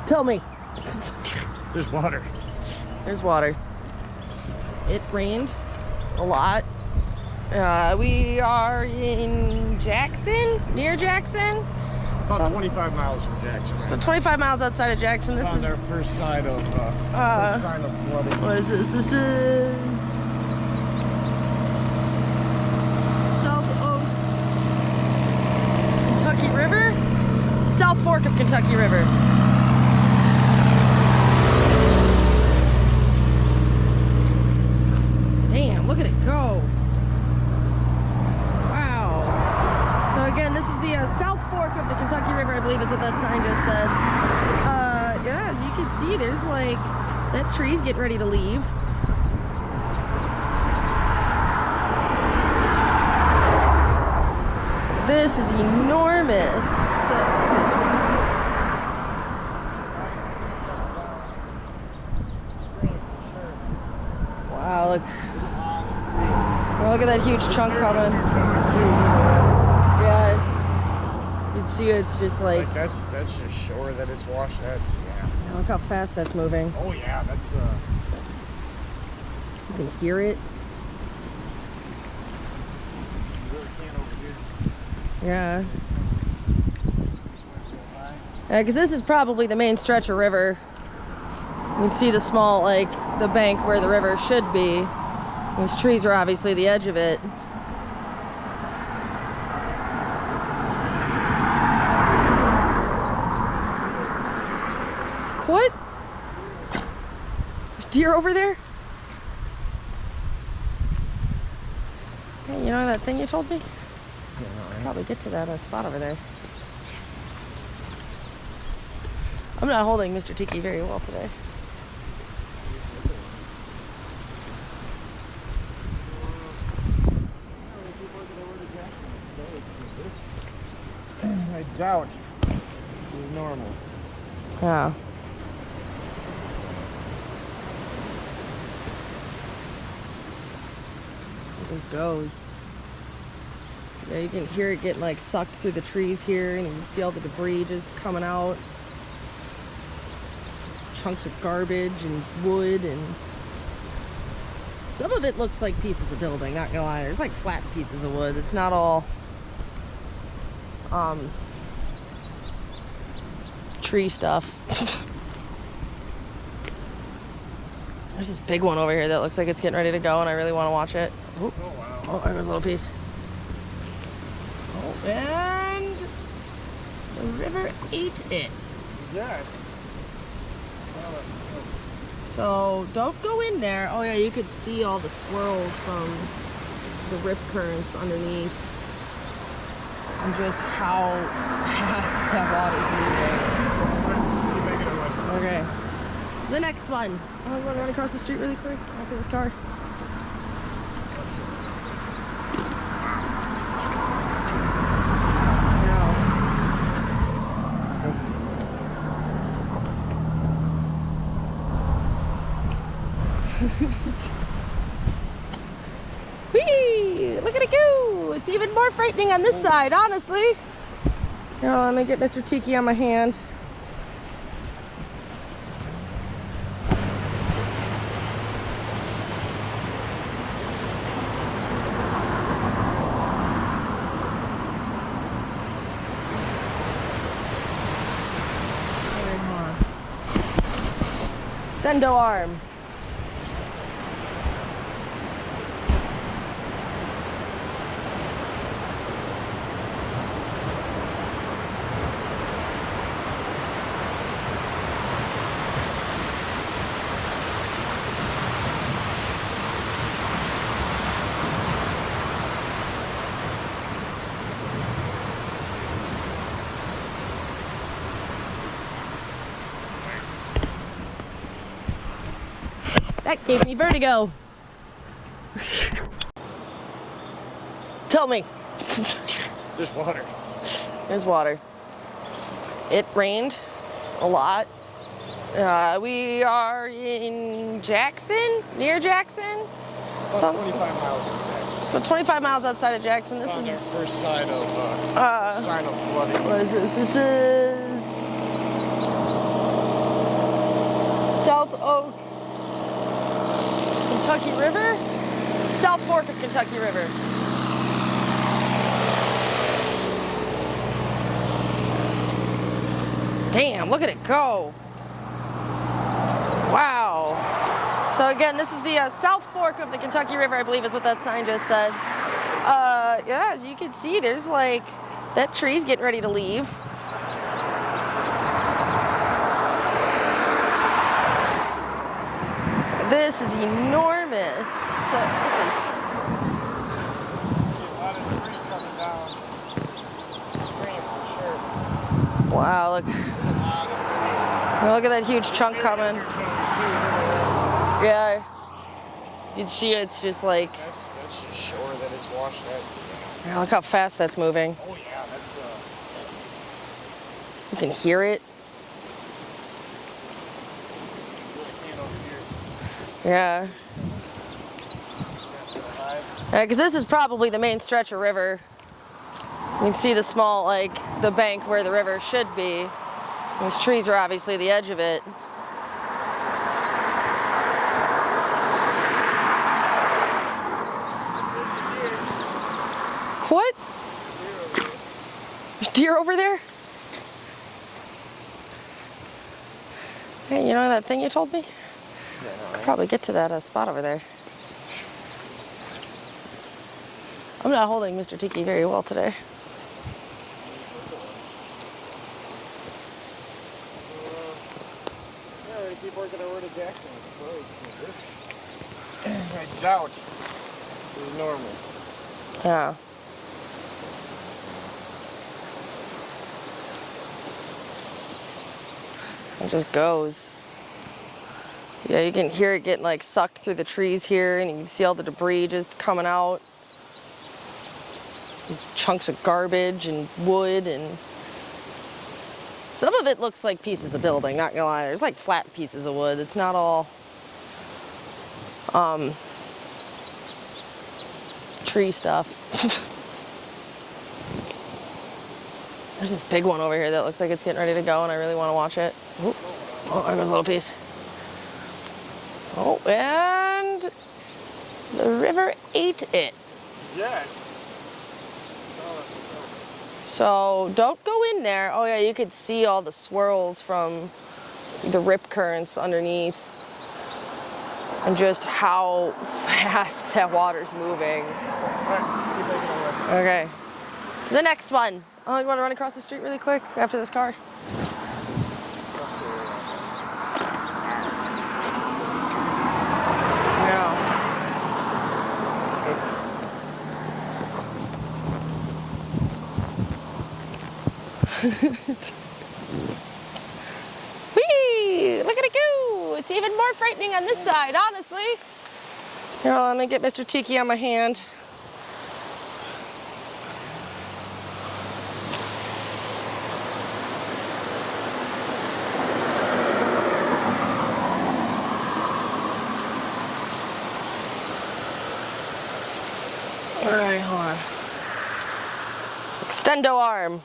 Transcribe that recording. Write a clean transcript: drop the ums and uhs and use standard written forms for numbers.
Tell me. There's water. There's water. It rained a lot. We are in Jackson, near Jackson. About 25 miles from Jackson. It's about 25 miles outside of Jackson. This is our first sign of flooding. What is this? This is South of Kentucky River? South Fork of Kentucky River. Damn, look at it go. Wow. So again, this is the South Fork of the Kentucky River, I believe is what that sign just said. Yeah, as you can see, there's like, that tree's getting ready to leave. This is enormous. So wow, look. Oh, look at that huge chunk coming. Yeah. You can see it's just like that's just shore that it's washed. That's look how fast that's moving. Oh yeah, that's You can hear it. you really can't over here. Yeah. Yeah, because this is probably the main stretch of river. You can see the small, like, the bank where the river should be. These trees are obviously the edge of it. What? There's deer over there? Hey, you know that thing you told me? Yeah, I'll probably get to that spot over there. I'm not holding Mr. Tiki very well today. I doubt is normal. Yeah. It goes. Yeah, you can hear it getting like sucked through the trees here, and you can see all the debris just coming out. Chunks of garbage and wood, and some of it looks like pieces of building, not gonna lie. There's like flat pieces of wood. It's not all tree stuff. There's this big one over here that looks like it's getting ready to go, and I really want to watch it. Oh, wow. Oh, there goes a little piece. Oh, and the river ate it. Yes. So don't go in there. Oh yeah, you could see all the swirls from the rip currents underneath, and just how fast that water's moving. Okay. The next one. I'm gonna run across the street really quick after this car. Whee! Look at it go! It's even more frightening on this side, honestly. Here, let me get Mr. Tiki on my hand. Stendo arm. That gave me vertigo. Tell me. There's water. There's water. It rained a lot. We are in Jackson, near Jackson. About 25 miles from Jackson. It's about 25 miles outside of Jackson. This Found is our first sign of flooding. what is this? This is South Oak, Kentucky River? South Fork of Kentucky River. Damn, look at it go. Wow. So again, this is the South Fork of the Kentucky River, I believe is what that sign just said. Yeah, as you can see, there's like, that tree's getting ready to leave. This is enormous. So this is... See a lot of debris coming down. Stream for sure. Wow, look. There's a lot of Look at that huge chunk coming. Yeah. You can see it's just like... That's just shore that it's washed that. Yeah, look how fast that's moving. Oh yeah, that's You can hear it. Yeah. Yeah, because this is probably the main stretch of river. You can see the small, like, the bank where the river should be. These trees are obviously the edge of it. What? There's deer over there? Hey, you know that thing you told me? Could probably get to that spot over there. I'm not holding Mr. Tiki very well today. Yeah, we're gonna keep working our way to Jackson, I suppose. This, I doubt, is normal. Yeah. It just goes. Yeah, you can hear it getting like sucked through the trees here, and you can see all the debris just coming out. Chunks of garbage and wood, and some of it looks like pieces of building, not gonna lie. There's like flat pieces of wood. It's not all tree stuff. There's this big one over here that looks like it's getting ready to go, and I really want to watch it. Ooh. Oh, there goes a little piece. Oh, and the river ate it. Yes. So don't go in there. Oh yeah, you could see all the swirls from the rip currents underneath, and just how fast that water's moving. Okay, to the next one. Oh, you want to run across the street really quick after this car? No. Whee! Look at it go! It's even more frightening on this side, honestly. Here, let me get Mr. Tiki on my hand. All right, hold on. Extendo arm.